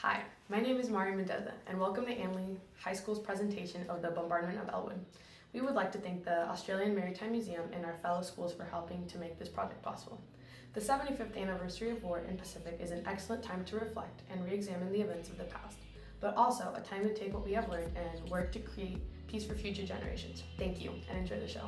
Hi, my name is Mari Mendeza, and welcome to Anley High School's presentation of the Bombardment of Ellwood. We would like to thank the Australian Maritime Museum and our fellow schools for helping to make this project possible. The 75th anniversary of war in Pacific is an excellent time to reflect and re-examine the events of the past, but also a time to take what we have learned and work to create peace for future generations. Thank you, and enjoy the show.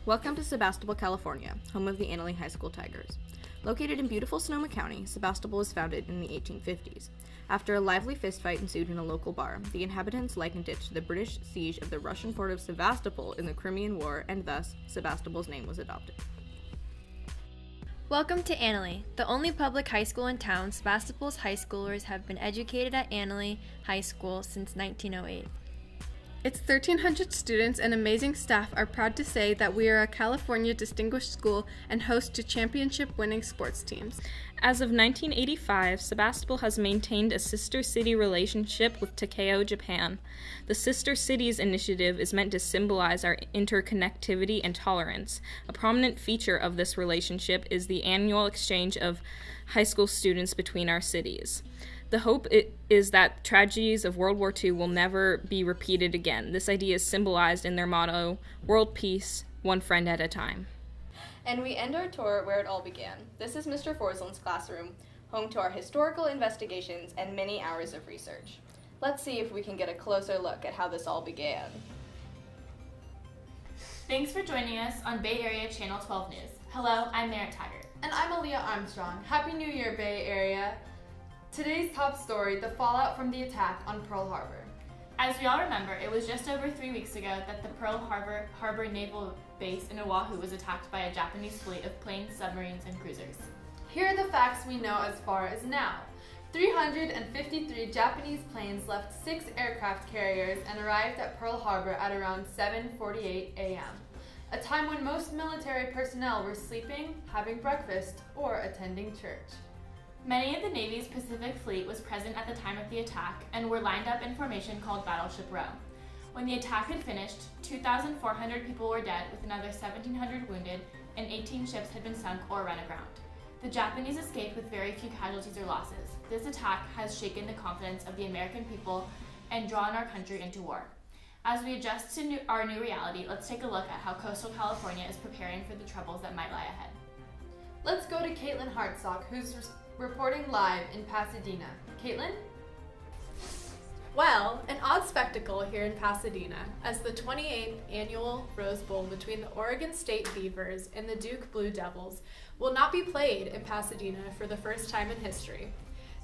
Welcome to Sebastopol, California, home of the Anley High School Tigers. Located in beautiful Sonoma County, Sebastopol was founded in the 1850s. After a lively fistfight ensued in a local bar, the inhabitants likened it to the British siege of the Russian port of Sebastopol in the Crimean War, and thus, Sebastopol's name was adopted. Welcome to Anley, the only public high school in town. Sebastopol's high schoolers have been educated at Anley High School since 1908. Its 1,300 students and amazing staff are proud to say that we are a California distinguished school and host to championship-winning sports teams. As of 1985, Sebastopol has maintained a sister city relationship with Tokyo, Japan. The Sister Cities initiative is meant to symbolize our interconnectivity and tolerance. A prominent feature of this relationship is the annual exchange of high school students between our cities. The hope is that tragedies of World War II will never be repeated again. This idea is symbolized in their motto, World Peace, one friend at a time. And we end our tour where it all began. This is Mr. Forsland's classroom, home to our historical investigations and many hours of research. Let's see if we can get a closer look at how this all began. Thanks for joining us on Bay Area Channel 12 News. Hello, I'm Merritt Taggart. And I'm Aaliyah Armstrong. Happy New Year, Bay Area. Today's top story, the fallout from the attack on Pearl Harbor. As we all remember, it was just over 3 weeks ago that the Pearl Harbor Naval Base in Oahu was attacked by a Japanese fleet of planes, submarines, and cruisers. Here are the facts we know as far as now. 353 Japanese planes left 6 aircraft carriers and arrived at Pearl Harbor at around 7:48 a.m., a time when most military personnel were sleeping, having breakfast, or attending church. Many of the Navy's Pacific Fleet was present at the time of the attack and were lined up in formation called Battleship Row. When the attack had finished, 2,400 people were dead, with another 1,700 wounded, and 18 ships had been sunk or run aground. The Japanese escaped with very few casualties or losses. This attack has shaken the confidence of the American people and drawn our country into war. As we adjust to our new reality, let's take a look at how coastal California is preparing for the troubles that might lie ahead. Let's go to Caitlin Hartsock, who's reporting live in Pasadena. Caitlin? Well, an odd spectacle here in Pasadena as the 28th annual Rose Bowl between the Oregon State Beavers and the Duke Blue Devils will not be played in Pasadena for the first time in history.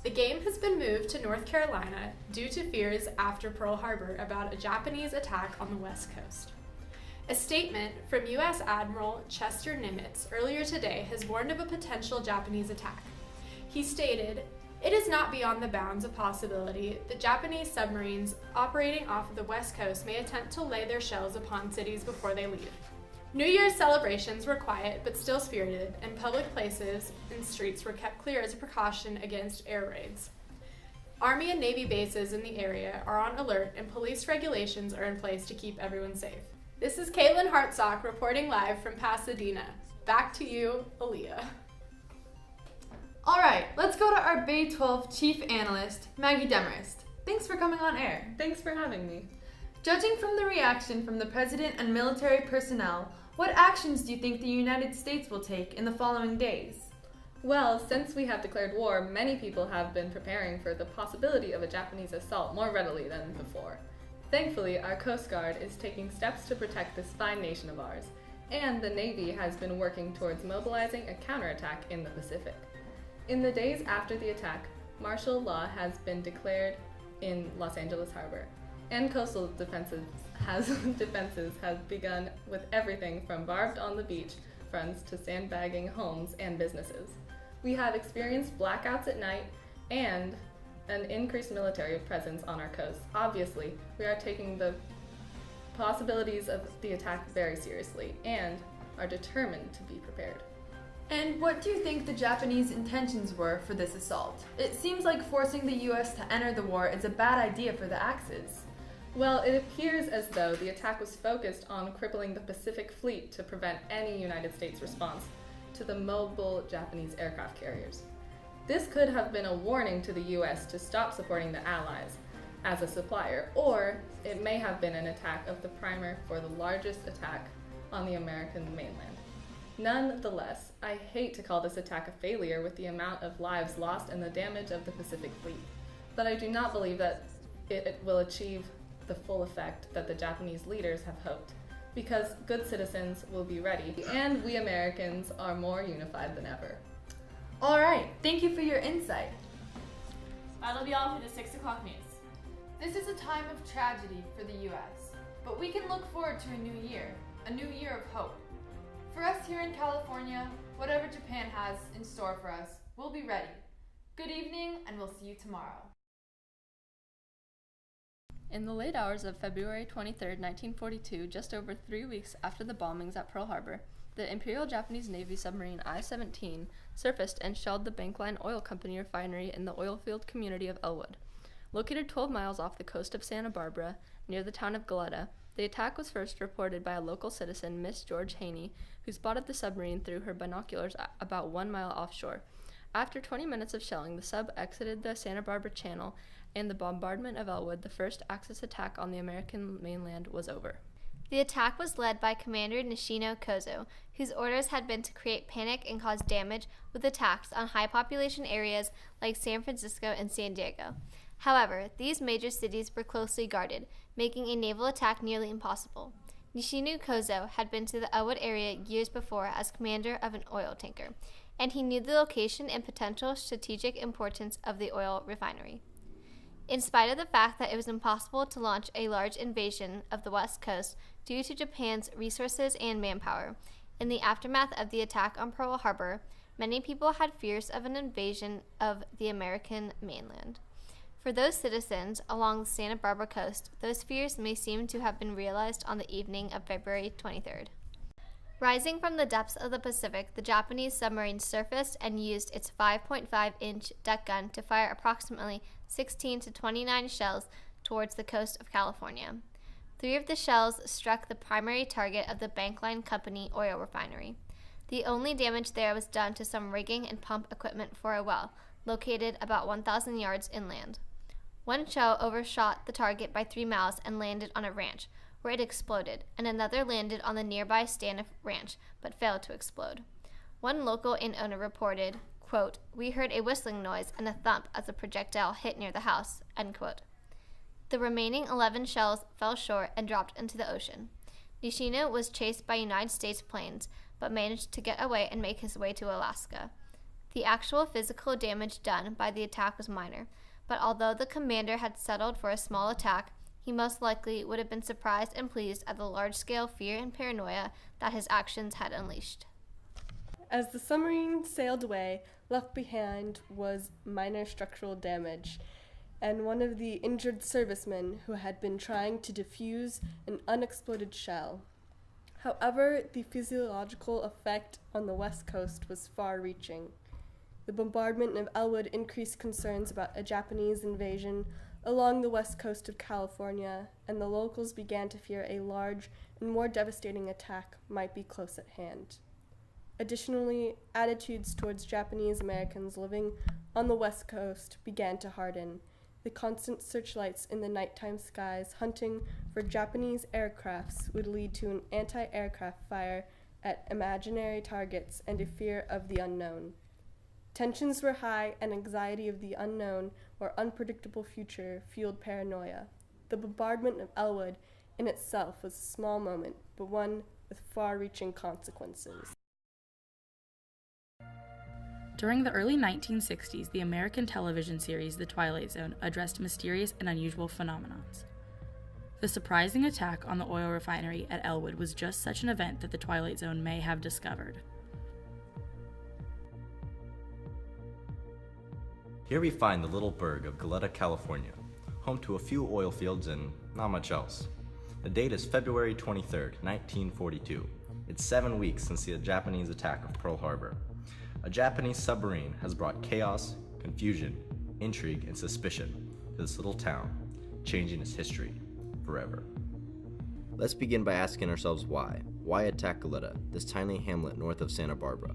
The game has been moved to North Carolina due to fears after Pearl Harbor about a Japanese attack on the West Coast. A statement from U.S. Admiral Chester Nimitz earlier today has warned of a potential Japanese attack. He stated, "It is not beyond the bounds of possibility that Japanese submarines operating off of the West Coast may attempt to lay their shells upon cities before they leave." New Year's celebrations were quiet but still spirited, and public places and streets were kept clear as a precaution against air raids. Army and Navy bases in the area are on alert, and police regulations are in place to keep everyone safe. This is Caitlin Hartsock reporting live from Pasadena. Back to you, Aaliyah. All right, let's go to our Bay 12 Chief Analyst, Maggie Demarest. Thanks for coming on air. Thanks for having me. Judging from the reaction from the President and military personnel, what actions do you think the United States will take in the following days? Well, since we have declared war, many people have been preparing for the possibility of a Japanese assault more readily than before. Thankfully, our Coast Guard is taking steps to protect this fine nation of ours, and the Navy has been working towards mobilizing a counterattack in the Pacific. In the days after the attack, martial law has been declared in Los Angeles Harbor, and coastal defenses have begun with everything from barbed on the beach fronts to sandbagging homes and businesses. We have experienced blackouts at night and an increased military presence on our coast. Obviously, we are taking the possibilities of the attack very seriously and are determined to be prepared. And what do you think the Japanese intentions were for this assault? It seems like forcing the U.S. to enter the war is a bad idea for the Axis. Well, it appears as though the attack was focused on crippling the Pacific Fleet to prevent any United States response to the mobile Japanese aircraft carriers. This could have been a warning to the US to stop supporting the Allies as a supplier, or it may have been an attack of the primer for the largest attack on the American mainland. Nonetheless, I hate to call this attack a failure with the amount of lives lost and the damage of the Pacific Fleet, but I do not believe that it will achieve the full effect that the Japanese leaders have hoped, because good citizens will be ready, and we Americans are more unified than ever. All right, thank you for your insight. That'll be all for the 6 o'clock news. This is a time of tragedy for the US, but we can look forward to a new year of hope. For us here in California, whatever Japan has in store for us, we'll be ready. Good evening, and we'll see you tomorrow. In the late hours of February 23, 1942, just over 3 weeks after the bombings at Pearl Harbor, the Imperial Japanese Navy submarine I-17 surfaced and shelled the Bankline Oil Company refinery in the oilfield community of Ellwood. Located 12 miles off the coast of Santa Barbara, near the town of Goleta, the attack was first reported by a local citizen, Miss George Haney, who spotted the submarine through her binoculars about 1 mile offshore. After 20 minutes of shelling, the sub exited the Santa Barbara Channel, and the bombardment of Ellwood, the first Axis attack on the American mainland, was over. The attack was led by Commander Nishino Kozo, whose orders had been to create panic and cause damage with attacks on high population areas like San Francisco and San Diego. However, these major cities were closely guarded, making a naval attack nearly impossible. Nishino Kozo had been to the Ellwood area years before as commander of an oil tanker, and he knew the location and potential strategic importance of the oil refinery. In spite of the fact that it was impossible to launch a large invasion of the West Coast due to Japan's resources and manpower, in the aftermath of the attack on Pearl Harbor, many people had fears of an invasion of the American mainland. For those citizens along the Santa Barbara coast, those fears may seem to have been realized on the evening of February 23rd. Rising from the depths of the Pacific, the Japanese submarine surfaced and used its 5.5-inch deck gun to fire approximately 16 to 29 shells towards the coast of California. 3 of the shells struck the primary target of the Bankline Company oil refinery. The only damage there was done to some rigging and pump equipment for a well, located about 1,000 yards inland. 1 shell overshot the target by 3 miles and landed on a ranch, where it exploded, and another landed on the nearby Staniff Ranch, but failed to explode. One local inn-owner reported, quote, "We heard a whistling noise and a thump as the projectile hit near the house," end quote. The remaining 11 shells fell short and dropped into the ocean. Nishino was chased by United States planes, but managed to get away and make his way to Alaska. The actual physical damage done by the attack was minor, but although the commander had settled for a small attack, he most likely would have been surprised and pleased at the large-scale fear and paranoia that his actions had unleashed. As the submarine sailed away, left behind was minor structural damage, and one of the injured servicemen who had been trying to defuse an unexploded shell. However, the physiological effect on the West Coast was far-reaching. The bombardment of Ellwood increased concerns about a Japanese invasion along the west coast of California, and the locals began to fear a large and more devastating attack might be close at hand. Additionally, attitudes towards Japanese Americans living on the west coast began to harden. The constant searchlights in the nighttime skies hunting for Japanese aircrafts would lead to an anti-aircraft fire at imaginary targets and a fear of the unknown. Tensions were high, and anxiety of the unknown or unpredictable future fueled paranoia. The bombardment of Ellwood in itself was a small moment, but one with far-reaching consequences. During the early 1960s, the American television series The Twilight Zone addressed mysterious and unusual phenomena. The surprising attack on the oil refinery at Ellwood was just such an event that The Twilight Zone may have discovered. Here we find the little burg of Goleta, California, home to a few oil fields and not much else. The date is February 23rd, 1942. It's 7 weeks since the Japanese attack of Pearl Harbor. A Japanese submarine has brought chaos, confusion, intrigue, and suspicion to this little town, changing its history forever. Let's begin by asking ourselves why. Why attack Goleta, this tiny hamlet north of Santa Barbara?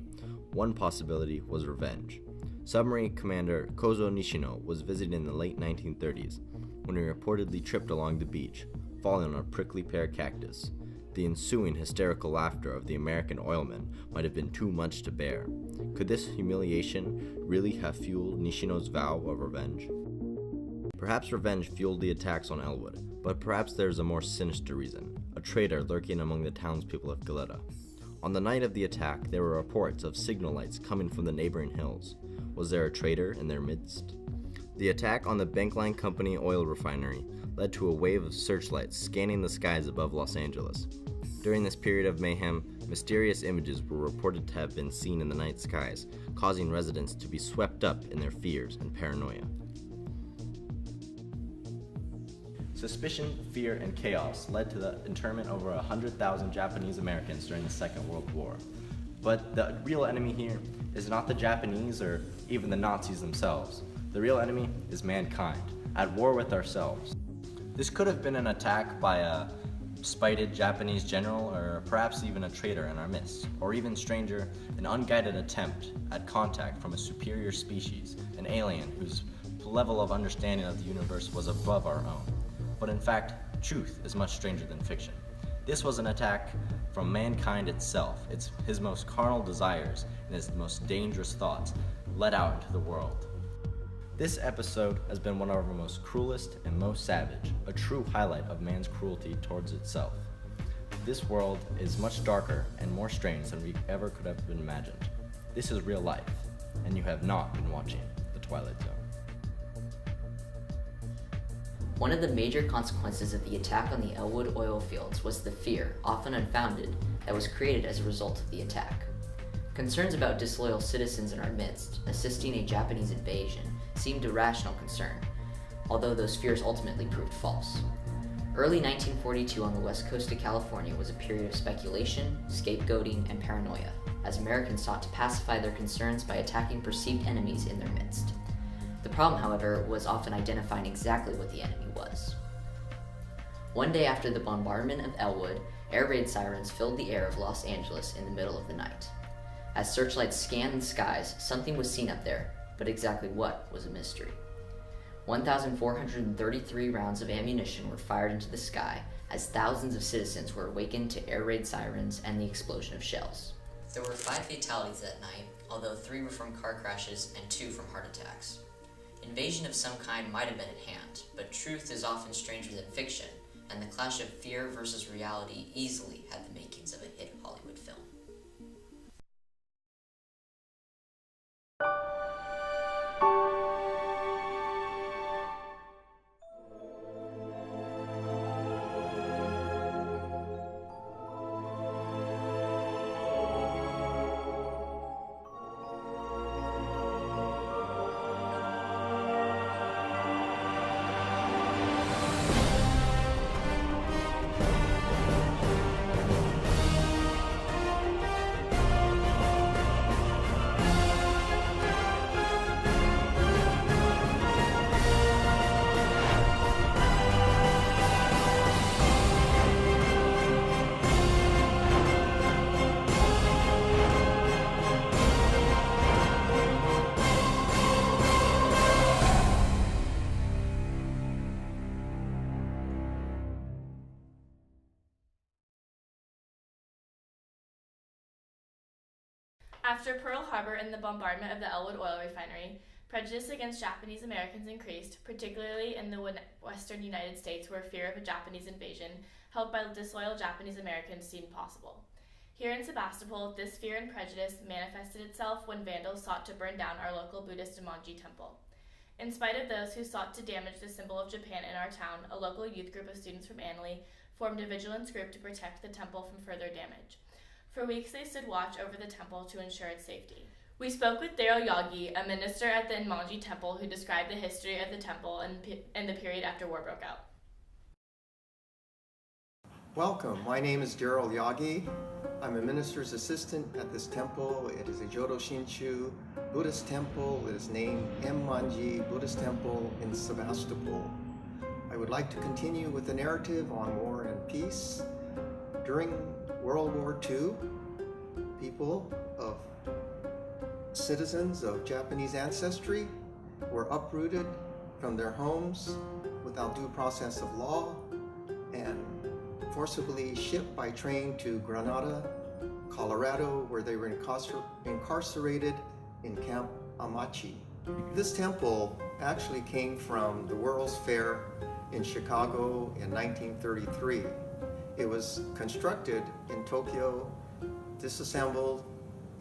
One possibility was revenge. Submarine Commander Kozo Nishino was visiting in the late 1930s when he reportedly tripped along the beach, falling on a prickly pear cactus. The ensuing hysterical laughter of the American oilmen might have been too much to bear. Could this humiliation really have fueled Nishino's vow of revenge? Perhaps revenge fueled the attacks on Ellwood, but perhaps there's a more sinister reason, a traitor lurking among the townspeople of Goleta. On the night of the attack, there were reports of signal lights coming from the neighboring hills. Was there a traitor in their midst? The attack on the Bankline Company oil refinery led to a wave of searchlights scanning the skies above Los Angeles. During this period of mayhem, mysterious images were reported to have been seen in the night skies, causing residents to be swept up in their fears and paranoia. Suspicion, fear, and chaos led to the internment of over 100,000 Japanese Americans during the Second World War. But the real enemy here is not the Japanese or even the Nazis themselves. The real enemy is mankind, at war with ourselves. This could have been an attack by a spited Japanese general, or perhaps even a traitor in our midst, or even stranger, an unguided attempt at contact from a superior species, an alien whose level of understanding of the universe was above our own. But in fact, truth is much stranger than fiction. This was an attack from mankind itself. It's his most carnal desires and his most dangerous thoughts let out into the world. This episode has been one of our most cruelest and most savage, a true highlight of man's cruelty towards itself. This world is much darker and more strange than we ever could have been imagined. This is real life, and you have not been watching The Twilight Zone. One of the major consequences of the attack on the Ellwood oil fields was the fear, often unfounded, that was created as a result of the attack. Concerns about disloyal citizens in our midst, assisting a Japanese invasion, seemed a rational concern, although those fears ultimately proved false. Early 1942 on the west coast of California was a period of speculation, scapegoating, and paranoia, as Americans sought to pacify their concerns by attacking perceived enemies in their midst. The problem, however, was often identifying exactly what the enemy was. One day after the bombardment of Ellwood, air raid sirens filled the air of Los Angeles in the middle of the night. As searchlights scanned the skies, something was seen up there, but exactly what was a mystery. 1,433 rounds of ammunition were fired into the sky as thousands of citizens were awakened to air raid sirens and the explosion of shells. There were 5 fatalities that night, although 3 were from car crashes and 2 from heart attacks. Invasion of some kind might have been at hand, but truth is often stranger than fiction, and the clash of fear versus reality easily had the makings of a hit Hollywood film. After Pearl Harbor and the bombardment of the Ellwood oil refinery, prejudice against Japanese Americans increased, particularly in the western United States, where fear of a Japanese invasion, held by disloyal Japanese Americans, seemed possible. Here in Sebastopol, this fear and prejudice manifested itself when vandals sought to burn down our local Buddhist Enmanji temple. In spite of those who sought to damage the symbol of Japan in our town, a local youth group of students from Annalee formed a vigilance group to protect the temple from further damage. For weeks, they stood watch over the temple to ensure its safety. We spoke with Darryl Yagi, a minister at the Enmanji temple, who described the history of the temple and the period after war broke out. Welcome, my name is Darryl Yagi. I'm a minister's assistant at this temple. It is a Jodo Shinshu Buddhist temple. It is named Enmanji Buddhist Temple in Sebastopol. I would like to continue with the narrative on war and peace. During World War II, people of citizens of Japanese ancestry were uprooted from their homes without due process of law and forcibly shipped by train to Granada, Colorado, where they were incarcerated in Camp Amachi. This temple actually came from the World's Fair in Chicago in 1933. It was constructed in Tokyo, disassembled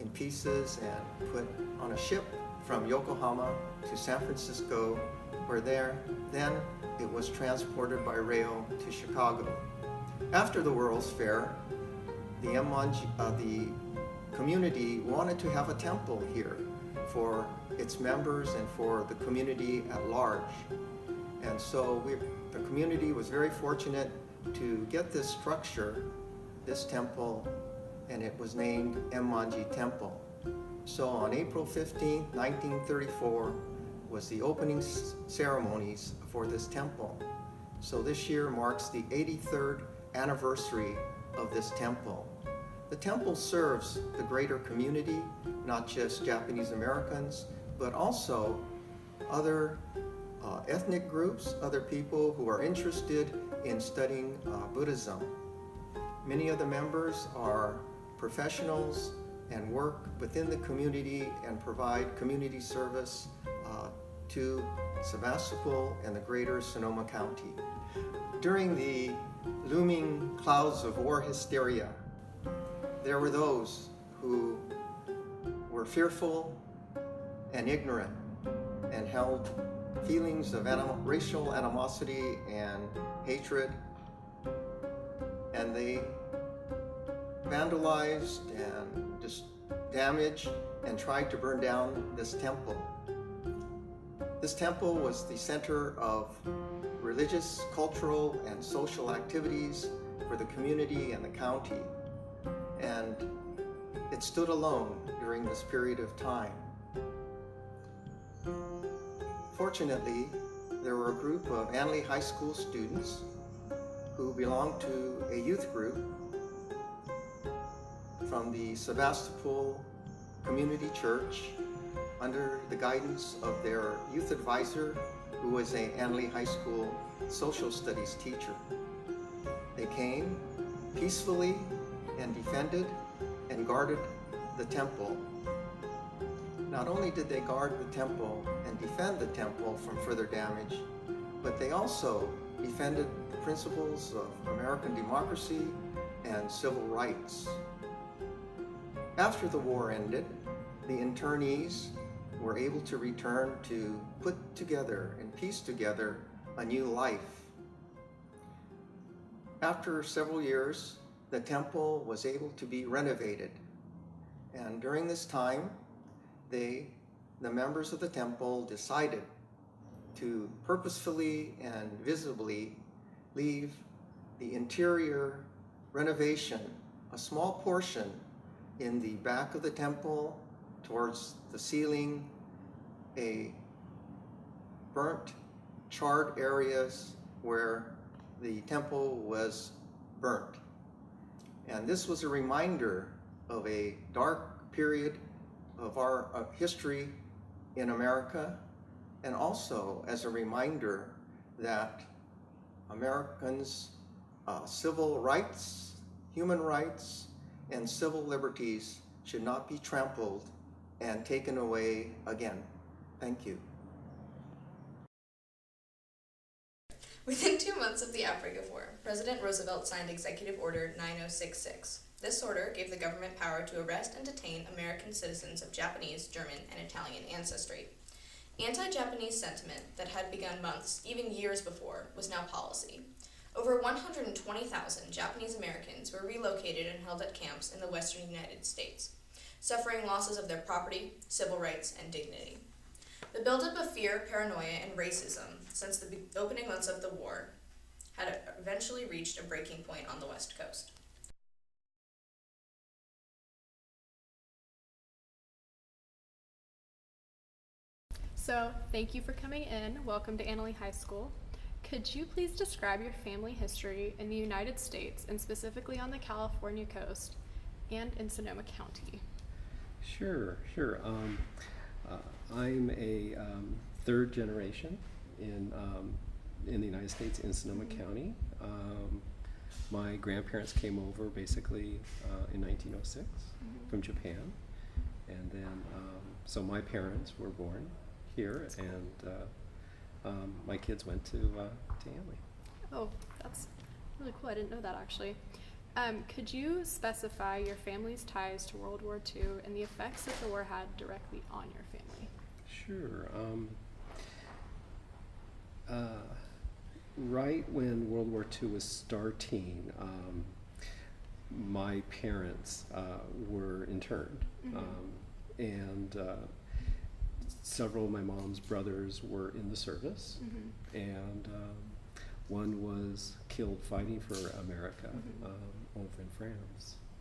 in pieces and put on a ship from Yokohama to San Francisco, where then it was transported by rail to Chicago. After the World's Fair, the Enmanji, the community wanted to have a temple here for its members and for the community at large. And so the community was very fortunate to get this structure, this temple, and it was named Enmanji Temple. So on April 15, 1934, was the opening ceremonies for this temple. So this year marks the 83rd anniversary of this temple. The temple serves the greater community, not just Japanese Americans, but also other ethnic groups, other people who are interested in studying Buddhism. Many of the members are professionals and work within the community and provide community service to Sebastopol and the greater Sonoma County. During the looming clouds of war hysteria, there were those who were fearful and ignorant and held feelings of racial animosity and hatred, and they vandalized and just damaged and tried to burn down this temple. This temple was the center of religious, cultural, and social activities for the community and the county, and it stood alone during this period of time. Fortunately, there were a group of Anley High School students who belonged to a youth group from the Sebastopol Community Church under the guidance of their youth advisor, who was an Anley High School social studies teacher. They came peacefully and defended and guarded the temple. Not only did they guard the temple and defend the temple from further damage, but they also defended the principles of American democracy and civil rights. After the war ended, the internees were able to return to put together and piece together a new life. After several years, the temple was able to be renovated. And during this time, the members of the temple decided to purposefully and visibly leave the interior renovation, a small portion in the back of the temple towards the ceiling, a burnt, charred areas where the temple was burnt. And this was a reminder of a dark period of our history in America, and also as a reminder that Americans' civil rights, human rights, and civil liberties should not be trampled and taken away again. Thank you. Within 2 months of the outbreak of war, President Roosevelt signed Executive Order 9066. This order gave the government power to arrest and detain American citizens of Japanese, German, and Italian ancestry. Anti-Japanese sentiment that had begun months, even years before, was now policy. Over 120,000 Japanese Americans were relocated and held at camps in the western United States, suffering losses of their property, civil rights, and dignity. The buildup of fear, paranoia, and racism since the opening months of the war had eventually reached a breaking point on the West Coast. So, thank you for coming in. Welcome to Annalee High School. Could you please describe your family history in the United States and specifically on the California coast and in Sonoma County? Sure. I'm a third generation in the United States in Sonoma County. My grandparents came over basically in 1906 from Japan, and then so my parents were born here, and my kids went to Hanley. Oh, that's really cool. I didn't know that actually. Could you specify your family's ties to World War II and the effects that the war had directly on your family? Sure. Right when World War II was starting, my parents were interned, and several of my mom's brothers were in the service, and one was killed fighting for America over in France.